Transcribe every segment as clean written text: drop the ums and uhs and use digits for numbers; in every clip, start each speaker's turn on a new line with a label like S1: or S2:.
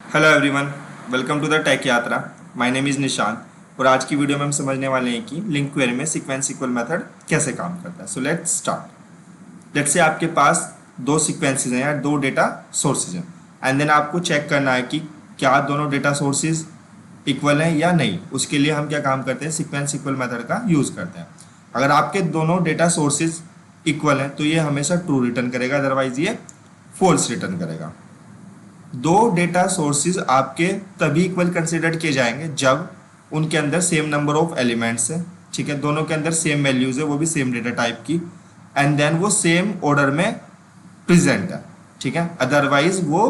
S1: Hello everyone, welcome to the tech Yatra. My name is Nishant और आज की वीडियो में हम समझने वाले हैं कि लिंक क्वेरी में सीक्वेंस इक्वल मेथड कैसे काम करता है। So let's start. Let's say आपके पास दो सीक्वेंसेस हैं या दो डेटा सोर्सेज हैं एंड देन आपको चेक करना है कि क्या दोनों डेटा सोर्सेज इक्वल हैं या नहीं। उसके लिए हम क्या काम करते हैं, सीक्वेंस इक्वल मेथड का यूज़ करते हैं। अगर आपके दोनों डेटा सोर्सेज इक्वल हैं तो ये हमेशा ट्रू रिटर्न करेगा, अदरवाइज ये फॉल्स रिटर्न करेगा। दो डेटा सोर्सेज आपके तभी इक्वल कंसिडर किए जाएंगे जब उनके अंदर सेम नंबर ऑफ एलिमेंट्स है, ठीक है, दोनों के अंदर सेम वैल्यूज है, वो भी सेम डेटा टाइप की, एंड देन वो सेम ऑर्डर में प्रेजेंट है, ठीक है। अदरवाइज वो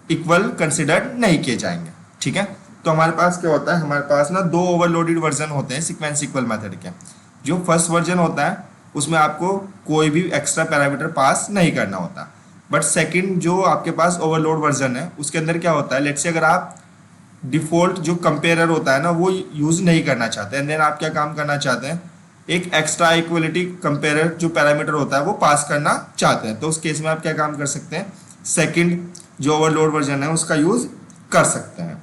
S1: इक्वल कंसिडर नहीं किए जाएंगे, ठीक है। तो हमारे पास क्या होता है, हमारे पास ना दो ओवरलोडेड वर्जन होते हैं सीक्वेंस इक्वल मेथड के। जो फर्स्ट वर्जन होता है उसमें आपको कोई भी एक्स्ट्रा पैरामीटर पास नहीं करना होता, बट सेकंड जो आपके पास ओवरलोड वर्जन है उसके अंदर क्या होता है, लेट्स से अगर आप डिफॉल्ट जो कंपेयरर होता है ना वो यूज़ नहीं करना चाहते एंड देन आप क्या काम करना चाहते हैं, एक एक्स्ट्रा इक्वलिटी कंपेयरर जो पैरामीटर होता है वो पास करना चाहते हैं, तो उस केस में आप क्या काम कर सकते हैं, सेकंड जो ओवरलोड वर्जन है उसका यूज़ कर सकते हैं।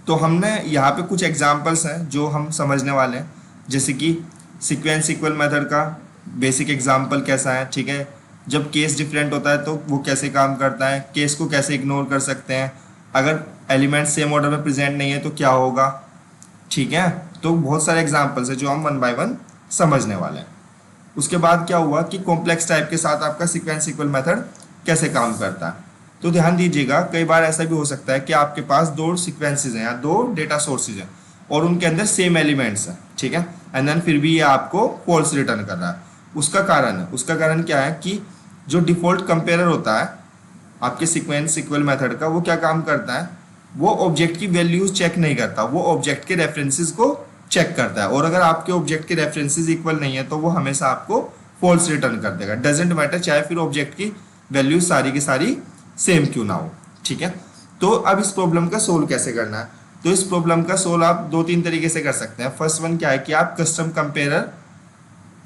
S1: तो हमने यहाँ पे कुछ एग्जांपल्स हैं जो हम समझने वाले हैं, जैसे कि सीक्वेंस इक्वल मेथड का बेसिक एग्जांपल कैसा है, ठीक है। जब केस डिफरेंट होता है तो वो कैसे काम करता है, केस को कैसे इग्नोर कर सकते हैं, अगर एलिमेंट सेम ऑर्डर में प्रेजेंट नहीं है तो क्या होगा, ठीक है। तो बहुत सारे एग्जांपल्स है जो हम वन बाय वन समझने वाले हैं। उसके बाद क्या हुआ कि कॉम्प्लेक्स टाइप के साथ आपका सीक्वेंस इक्वल मेथड कैसे काम करता है। तो ध्यान दीजिएगा, कई बार ऐसा भी हो सकता है कि आपके पास दो सीक्वेंसेज हैं या दो डेटा सोर्सेज हैं और उनके अंदर सेम एलिमेंट्स हैं, ठीक है, एंड देन फिर भी ये आपको फॉल्स रिटर्न कर रहा है। उसका कारण क्या है कि जो डिफ़ॉल्ट कंपेयरर होता है आपके सीक्वेंस इक्वल मेथड का, वो क्या काम करता है, वो ऑब्जेक्ट की वैल्यूज चेक नहीं करता, वो ऑब्जेक्ट के रेफरेंसेस को चेक करता है, और अगर आपके ऑब्जेक्ट के रेफरेंसेस इक्वल नहीं है तो वो हमेशा आपको फॉल्स रिटर्न कर देगा। डजेंट मैटर चाहे फिर ऑब्जेक्ट की वैल्यूज सारी की सारी सेम क्यों ना हो, ठीक है। तो अब इस प्रॉब्लम का सोल्व कैसे करना है, तो इस प्रॉब्लम का सोल्व आप दो तीन तरीके से कर सकते हैं। फर्स्ट वन क्या है कि आप कस्टम कंपेयरर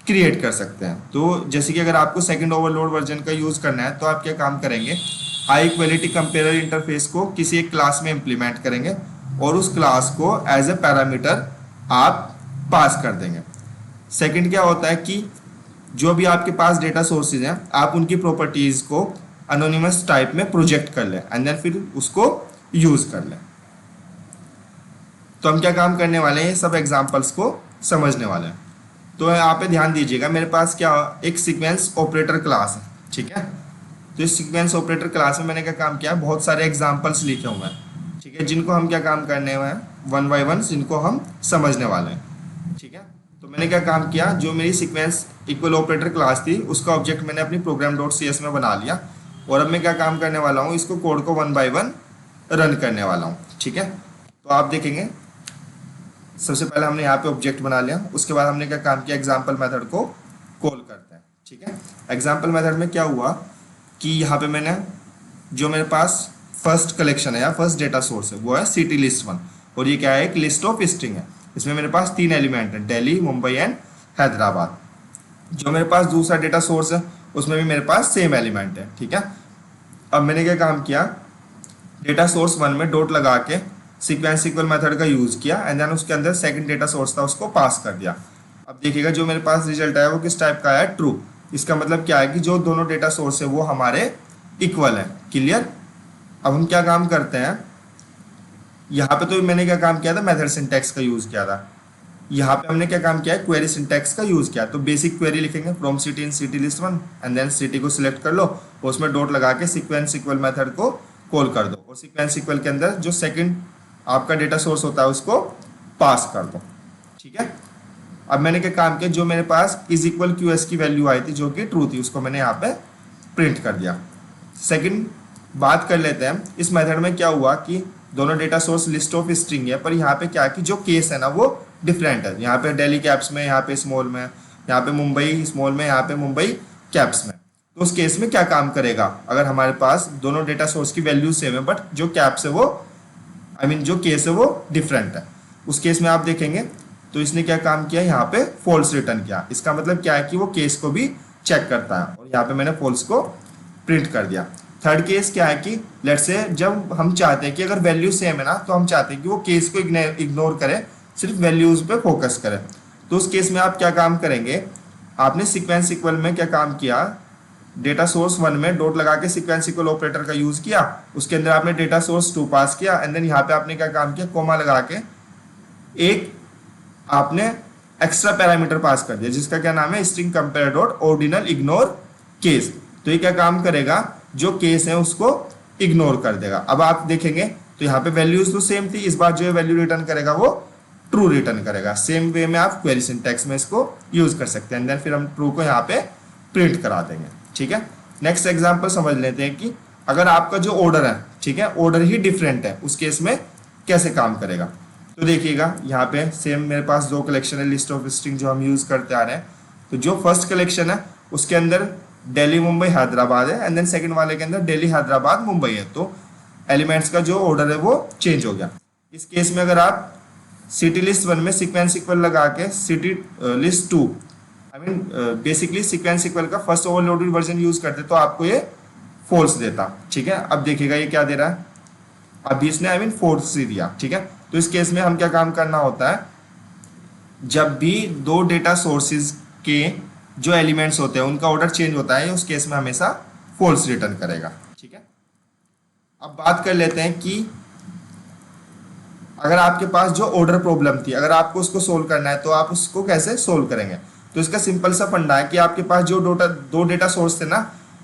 S1: क्रिएट कर सकते हैं। तो जैसे कि अगर आपको सेकंड ओवरलोड वर्जन का यूज़ करना है तो आप क्या काम करेंगे, हाई क्वालिटी कंपेयरर इंटरफेस को किसी एक क्लास में इंप्लीमेंट करेंगे और उस क्लास को एज ए पैरामीटर आप पास कर देंगे। सेकंड क्या होता है कि जो भी आपके पास डेटा सोर्सेज हैं आप उनकी प्रॉपर्टीज़ को अनोनिमस टाइप में प्रोजेक्ट कर लें एंड देन फिर उसको यूज़ कर लें। तो हम क्या काम करने वाले हैं, ये सब एग्जाम्पल्स को समझने वाले हैं। तो यहाँ पे ध्यान दीजिएगा, मेरे पास क्या एक सीक्वेंस ऑपरेटर क्लास है, ठीक है। तो इस सीक्वेंस ऑपरेटर क्लास में मैंने क्या काम किया, बहुत सारे एग्जांपल्स लिखे हुए हैं, ठीक है, जिनको हम क्या काम करने हुए हैं, वन बाय वन जिनको हम समझने वाले हैं, ठीक है। तो मैंने क्या काम किया, जो मेरी सीक्वेंस इक्वल ऑपरेटर क्लास थी उसका ऑब्जेक्ट मैंने अपनी program.cs में बना लिया और अब मैं क्या काम करने वाला हूँ, इसको कोड को वन बाय वन रन करने वाला हूँ, ठीक है। तो आप देखेंगे सबसे पहले हमने यहाँ पे ऑब्जेक्ट बना लिया, उसके बाद हमने क्या काम किया, एग्जाम्पल मेथड को कॉल करते हैं, ठीक है। एग्जाम्पल मेथड में क्या हुआ कि यहाँ पे मैंने जो मेरे पास फर्स्ट कलेक्शन है या फर्स्ट डेटा सोर्स है वो है सिटी लिस्ट 1 और ये क्या है, एक लिस्ट ऑफ स्ट्रिंग है। इसमें मेरे पास तीन एलिमेंट है, दिल्ली, मुंबई एंड हैदराबाद। जो मेरे पास दूसरा डेटा सोर्स है उसमें भी मेरे पास सेम एलिमेंट है, ठीक है। अब मैंने क्या काम किया, डेटा सोर्स 1 में डॉट लगा के सीक्वेंस इक्वल मेथड का यूज़ किया एंड देन उसके अंदर सेकंड डेटा सोर्स था उसको पास कर दिया। अब देखिएगा जो मेरे पास रिजल्ट आया वो किस टाइप का आया, ट्रू। इसका मतलब क्या है कि जो दोनों डेटा सोर्स है वो हमारे इक्वल है, क्लियर। अब हम क्या काम करते हैं, यहाँ पे तो मैंने क्या काम किया था, मेथड सिंटैक्स का यूज़ किया था। यहाँ पे हमने क्या काम किया है, क्वेरी सिंटैक्स का यूज़ किया। तो बेसिक क्वेरी लिखेंगे from city in city list 1 and then city को सिलेक्ट कर लो और उसमें डॉट लगा के सीक्वेंस इक्वल मेथड को कॉल कर दो और सीक्वेंस इक्वल के अंदर जो सेकंड आपका डेटा सोर्स होता है उसको पास कर दो, ठीक है। अब मैंने क्या काम किया, जो मेरे पास इज इक्वल क्यू एस की वैल्यू आई थी जो कि ट्रू थी उसको मैंने यहाँ पे प्रिंट कर दिया। सेकंड बात कर लेते हैं, इस मेथड में क्या हुआ कि दोनों data source list of string है, पर यहाँ पे क्या कि जो केस है ना वो डिफरेंट है। यहाँ पे दिल्ली कैप्स में, यहाँ पे स्मॉल में, यहाँ पे मुंबई स्मॉल में, यहाँ पे मुंबई कैप्स में। तो उस केस में क्या काम करेगा, अगर हमारे पास दोनों डेटा सोर्स की वैल्यू सेम है बट जो कैप्स है वो जो केस है वो डिफरेंट है, उस केस में आप देखेंगे तो इसने क्या काम किया, यहाँ पे फॉल्स रिटर्न किया। इसका मतलब क्या है कि वो केस को भी चेक करता है और यहाँ पे मैंने फॉल्स को प्रिंट कर दिया। थर्ड केस क्या है कि लेट्स से जब हम चाहते हैं कि अगर वैल्यू सेम है ना, तो हम चाहते हैं कि वो केस को इग्नोर करे, सिर्फ वैल्यूज पे फोकस करे। तो उस केस में आप क्या काम करेंगे, आपने सीक्वेंस इक्वल में क्या काम किया, डेटा सोर्स 1 में डॉट लगा के सीक्वेंस इक्वल ऑपरेटर का यूज किया, उसके अंदर आपने डेटा सोर्स 2 पास किया, एंड देन यहाँ पे आपने क्या काम किया, कोमा लगा के एक आपने एक्स्ट्रा पैरामीटर पास कर दिया जिसका क्या नाम है, string compare dot ordinal ignore case. तो ये क्या काम करेगा, जो केस है उसको इग्नोर कर देगा। अब आप देखेंगे तो यहाँ पे वैल्यूज तो सेम थी, इस बार जो है वैल्यू रिटर्न करेगा वो ट्रू रिटर्न करेगा। सेम वे में आप क्वेरी सिंटैक्स में इसको यूज कर सकते हैं, देन फिर हम ट्रू को यहाँ पे प्रिंट करा देंगे। ठीक है, नेक्स्ट एग्जांपल समझ लेते हैं कि अगर आपका जो ऑर्डर है, ठीक है, ऑर्डर ही डिफरेंट है, उस केस में कैसे काम करेगा। तो देखिएगा यहाँ पे सेम मेरे पास दो कलेक्शन है, लिस्ट ऑफ स्ट्रिंग जो हम यूज करते आ रहे हैं। तो जो फर्स्ट कलेक्शन है उसके अंदर दिल्ली मुंबई हैदराबाद है, एंड देन सेकंड वाले के अंदर दिल्ली हैदराबाद मुंबई है। तो एलिमेंट्स का जो ऑर्डर है वो चेंज हो गया। इस केस में अगर आप सिटी लिस्ट 1 में सीक्वेंस इक्वल लगा के city list 2 basically sequence equal का फर्स्ट ओवरलोडेड वर्जन यूज करते तो आपको ये फॉल्स देता। ठीक है, अब देखिएगा ये क्या दे रहा है, अभी इसने फॉल्स ही दिया। ठीक है, तो इस केस में हम क्या काम करना होता है, जब भी दो डेटा सोर्सेज के जो एलिमेंट्स होते हैं उनका ऑर्डर चेंज होता है, उस केस में हमेशा फॉल्स रिटर्न करेगा। ठीक है, अब बात कर लेते हैं कि अगर आपके पास जो ऑर्डर प्रॉब्लम थी, अगर आपको उसको सोल्व करना है तो आप उसको कैसे सोल्व करेंगे। तो इसका सिंपल सा फंडा है कि आपके पास जो दो डेटा सोर्स थे ना,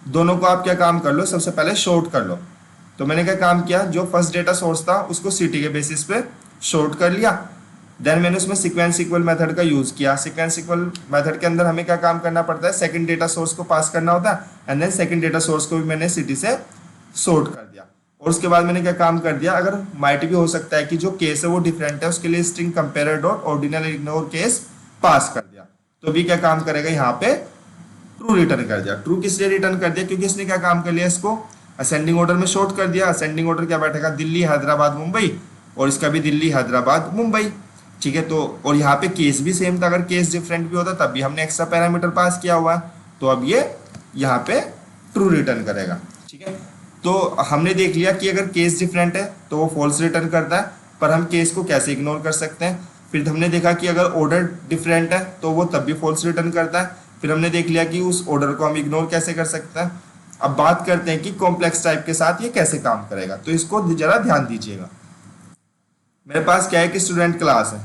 S1: दोनों को आप क्या काम कर लो, सबसे पहले शॉर्ट कर लो। तो मैंने क्या काम किया, जो फर्स्ट डेटा सोर्स था उसको सिटी के बेसिस पे शॉर्ट कर लिया, देन मैंने उसमें सीक्वेंस इक्वल मेथड का यूज किया। सीक्वेंस इक्वल मेथड के अंदर हमें क्या काम करना पड़ता है, सेकंड डेटा सोर्स को पास करना होता है, and then second data source को भी मैंने सिटी से सॉर्ट कर दिया। और उसके बाद मैंने क्या काम कर दिया, अगर माइट भी हो सकता है कि जो केस है वो डिफरेंट है, उसके लिए string compare dot ordinal ignore case pass कर दिया। तो भी क्या काम करेगा, यहाँ पे ट्रू रिटर्न कर दिया। ट्रू किस लिए रिटर्न कर दिया, क्योंकि इसने क्या काम कर लिया, इसको असेंडिंग ऑर्डर में शॉर्ट कर दिया। असेंडिंग ऑर्डर क्या बैठेगा, दिल्ली हैदराबाद मुंबई, और इसका भी दिल्ली हैदराबाद मुंबई। ठीक है, तो और यहाँ पे केस भी सेम था, अगर केस डिफरेंट भी होता तब भी हमने एक्स्ट्रा पैरामीटर पास किया हुआ है, तो अब ये यहाँ पे ट्रू रिटर्न करेगा। ठीक है, तो हमने देख लिया कि अगर केस डिफरेंट है तो वो फॉल्स रिटर्न करता है, पर हम केस को कैसे इग्नोर कर सकते हैं। फिर हमने देखा कि अगर ऑर्डर डिफरेंट है तो वो तब भी फॉल्स रिटर्न करता है। फिर हमने देख लिया कि उस ऑर्डर को हम इग्नोर कैसे कर सकते हैं। अब बात करते हैं कि कॉम्प्लेक्स टाइप के साथ ये कैसे काम करेगा, तो इसको जरा ध्यान दीजिएगा। मेरे पास क्या है कि स्टूडेंट क्लास है,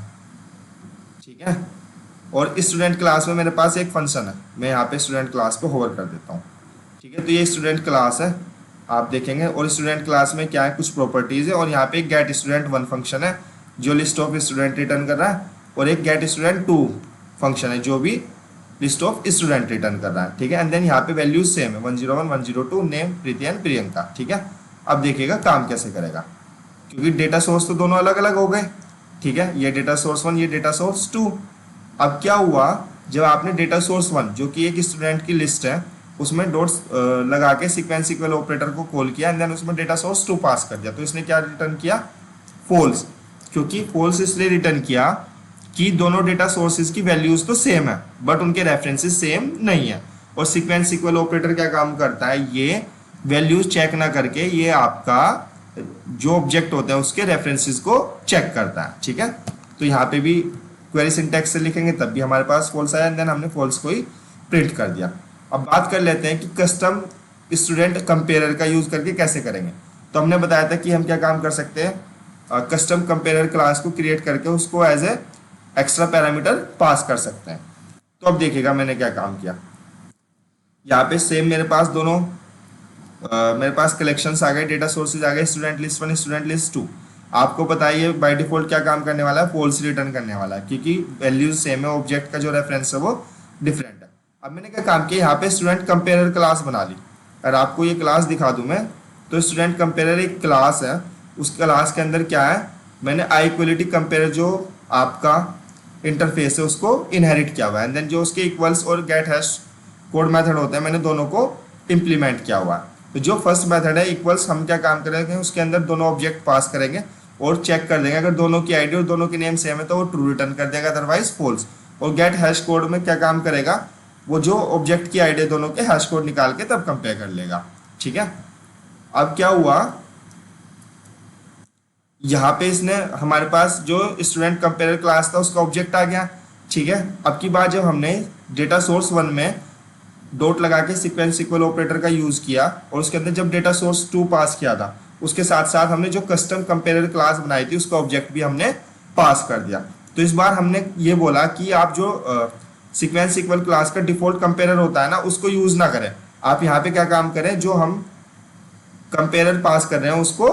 S1: ठीक है, और इस स्टूडेंट क्लास में मेरे पास एक फंक्शन है। मैं यहाँ पे स्टूडेंट क्लास पे होवर कर देता हूँ। ठीक है, तो ये स्टूडेंट क्लास है, आप देखेंगे, और स्टूडेंट क्लास में क्या है, कुछ प्रॉपर्टीज है, और यहाँ पे एक गेट स्टूडेंट 1 फंक्शन है जो लिस्ट ऑफ स्टूडेंट रिटर्न कर रहा है, और एक गेट स्टूडेंट 2 फंक्शन है जो भी लिस्ट ऑफ स्टूडेंट रिटर्न कर रहा है। ठीक है, एंड देन यहाँ पे वैल्यूज सेम है, 101 102 नेम प्रीति एंड प्रियंका। ठीक है, अब देखिएगा काम कैसे करेगा, क्योंकि डेटा सोर्स तो दोनों अलग अलग हो गए। ठीक है, ये डेटा सोर्स 1, ये डेटा सोर्स 2। अब क्या हुआ, जब आपने डेटा सोर्स 1 जो कि एक स्टूडेंट की लिस्ट है उसमें डॉट्स लगा के सीक्वेंस इक्वल ऑपरेटर को कॉल किया, एंड देन उसमें डेटा सोर्स 2 पास कर दिया, तो इसने क्या रिटर्न किया, फॉल्स। क्योंकि फॉल्स इसलिए रिटर्न किया कि दोनों डेटा सोर्सेज की वैल्यूज तो सेम है बट उनके रेफरेंसेस सेम नहीं है। और सीक्वेंस इक्वल ऑपरेटर क्या काम करता है, ये वैल्यूज चेक ना करके ये आपका जो ऑब्जेक्ट होता है उसके रेफरेंसेस को चेक करता है। ठीक है, तो यहाँ पे भी क्वेरी सिंटैक्स से लिखेंगे तब भी हमारे पास फॉल्स आया, एंड देन हमने फॉल्स को ही प्रिंट कर दिया। अब बात कर लेते हैं कि कस्टम स्टूडेंट कंपेयरर का यूज करके कैसे करेंगे। तो हमने बताया था कि हम क्या काम कर सकते हैं, कस्टम कंपेयरर क्लास को क्रिएट करके उसको as a extra parameter pass कर सकते हैं। तो अब देखिएगा मैंने क्या काम किया, यहाँ पे सेम मेरे पास दोनों मेरे पास कलेक्शंस आ गए, डेटा सोर्सेज आ गए, स्टूडेंट लिस्ट 1 स्टूडेंट लिस्ट 2। आपको पता है बाय डिफॉल्ट क्या काम करने वाला है, फॉल्स रिटर्न करने वाला है, क्योंकि वैल्यूज सेम है, ऑब्जेक्ट का जो रेफरेंस है वो डिफरेंट है। अब मैंने क्या काम किया, यहाँ पे स्टूडेंट कंपेयरर क्लास बना ली। अगर आपको ये क्लास दिखा दूं मैं, तो स्टूडेंट कंपेयरर एक क्लास है, उस क्लास के अंदर क्या है, मैंने आई इक्वलिटी कंपेयर जो आपका इंटरफेस है उसको इनहेरिट किया हुआ है, एंड देन जो उसके इक्वल्स और गेट हैश कोड मेथड होते हैं मैंने दोनों को इम्प्लीमेंट किया हुआ है। तो जो फर्स्ट मेथड है इक्वल्स, हम क्या काम करेंगे, उसके अंदर दोनों ऑब्जेक्ट पास करेंगे और चेक कर देंगे, अगर दोनों की आईडी और दोनों की नेम सेम है तो वो ट्रू रिटर्न कर देगा, अदरवाइज फॉल्स। और गेट हैश कोड में क्या काम करेगा, वो जो ऑब्जेक्ट की आईडी दोनों के हैश कोड निकाल के तब कंपेयर कर लेगा। ठीक है, अब क्या हुआ, यहाँ पे इसने हमारे पास जो स्टूडेंट कंपेयर क्लास था उसका ऑब्जेक्ट आ गया, ठीक है। अब की बात जब हमने डेटा सोर्स 1 में डॉट लगा के सीक्वेंस इक्वल ऑपरेटर का यूज किया और उसके अंदर जब डेटा सोर्स 2 पास किया था, उसके साथ साथ हमने जो कस्टम कंपेयर क्लास बनाई थी उसका ऑब्जेक्ट भी हमने पास कर दिया। तो इस बार हमने ये बोला कि आप जो सीक्वेंस इक्वल क्लास का डिफॉल्ट कंपेयर होता है ना उसको यूज ना करें, आप यहाँ पे क्या काम करें, जो हम कंपेयर पास कर रहे हैं उसको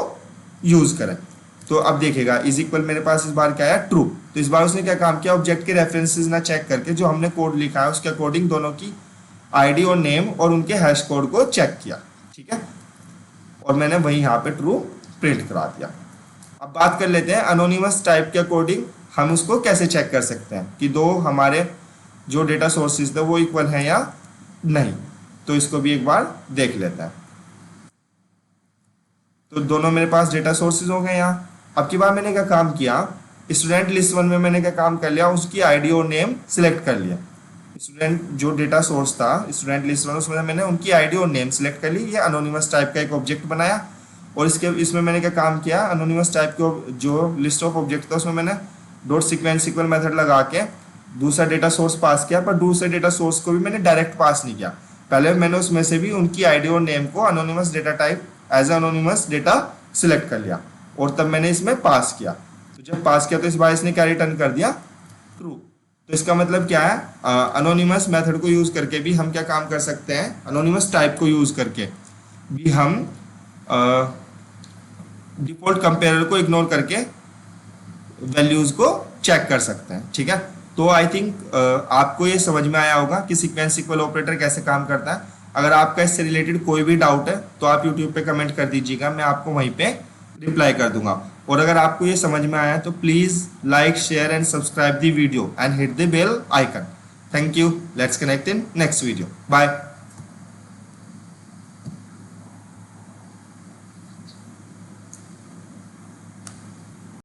S1: यूज करें। तो अब देखेगा इज इक्वल मेरे पास इस बार क्या आया, ट्रू। तो इस बार उसने क्या काम किया, ऑब्जेक्ट के रेफरेंसेस ना चेक करके जो हमने कोड लिखा है उसके अकॉर्डिंग दोनों की आईडी और नेम और उनके हैश कोड को चेक किया, ठीक है, और मैंने वही यहाँ पे ट्रू प्रिंट करा दिया। अब बात कर लेते हैं अनोनिमस टाइप के अकॉर्डिंग हम उसको कैसे चेक कर सकते हैं कि दो हमारे जो डेटा सोर्सेज थे वो इक्वल हैं या नहीं। तो इसको भी एक बार देख लेते हैं। तो दोनों मेरे पास डेटा सोर्सेज हो गए यहाँ। अब की बार मैंने क्या काम किया, स्टूडेंट लिस्ट 1 में मैंने क्या काम कर लिया, उसकी आईडी और नेम सिलेक्ट कर लिया। स्टूडेंट जो डेटा सोर्स था स्टूडेंट लिस्ट 1, उसमें मैंने उनकी आईडी और नेम सिलेक्ट कर ली, ये अनोनिमस टाइप का एक ऑब्जेक्ट बनाया। और इसमें मैंने क्या काम किया, अनोनिमस टाइप के जो लिस्ट ऑफ ऑब्जेक्ट था उसमें मैंने डॉट सीक्वेंस इक्वल मेथड लगा के दूसरा डेटा सोर्स पास किया, पर दूसरे डेटा सोर्स को भी मैंने डायरेक्ट पास नहीं किया, पहले मैंने उसमें से भी उनकी आईडी और नेम को anonymous data type as anonymous data select कर लिया और तब मैंने इसमें पास किया। तो जब पास किया तो इस बार इसने क्या रिटर्न कर दिया, ट्रू। तो इसका मतलब क्या है, अनोनिमस मेथड को यूज करके भी हम क्या काम कर सकते हैं, अनोनिमस टाइप को यूज करके भी हम डिफॉल्ट कंपेयर को इग्नोर करके वैल्यूज को चेक कर सकते हैं, ठीक है। तो आई थिंक आपको ये समझ में आया होगा कि सीक्वेंस इक्वल ऑपरेटर कैसे काम करता है। अगर आपका इससे रिलेटेड कोई भी डाउट है तो आप यूट्यूब पे कमेंट कर दीजिएगा, मैं आपको वहीं पे रिप्लाई कर दूंगा। और अगर आपको ये समझ में आया तो please like share and subscribe the video and hit the bell icon. Thank you, let's connect in next video, bye.